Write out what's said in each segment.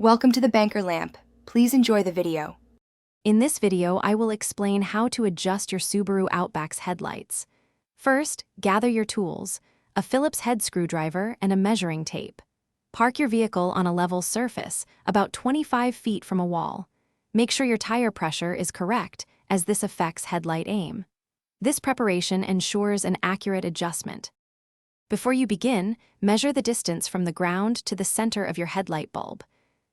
Welcome to the banker lamp. Please enjoy the video. In this video, I will explain how to adjust your Subaru Outback's headlights. First, gather your tools, a Phillips head screwdriver and a measuring tape. Park your vehicle on a level surface, about 25 feet from a wall. Make sure your tire pressure is correct, as this affects headlight aim. This preparation ensures an accurate adjustment. Before you begin, measure the distance from the ground to the center of your headlight bulb.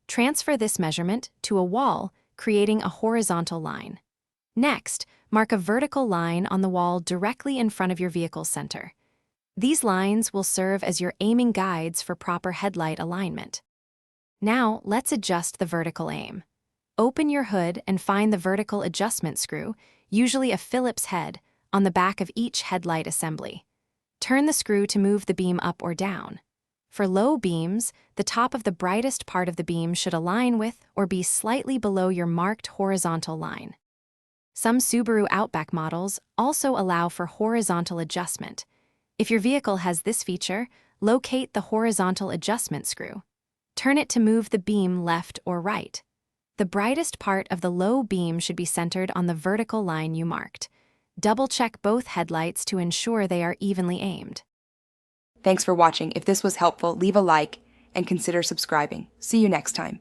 Transfer this measurement to a wall, creating a horizontal line. Next, mark a vertical line on the wall directly in front of your vehicle's center. These lines will serve as your aiming guides for proper headlight alignment. Now, let's adjust the vertical aim. Open your hood and find the vertical adjustment screw, usually a Phillips head, on the back of each headlight assembly. Turn the screw to move the beam up or down. For low beams, the top of the brightest part of the beam should align with or be slightly below your marked horizontal line. Some Subaru Outback models also allow for horizontal adjustment. If your vehicle has this feature, locate the horizontal adjustment screw. Turn it to move the beam left or right. The brightest part of the low beam should be centered on the vertical line you marked. Double-check both headlights to ensure they are evenly aimed. Thanks for watching. If this was helpful, leave a like and consider subscribing. See you next time.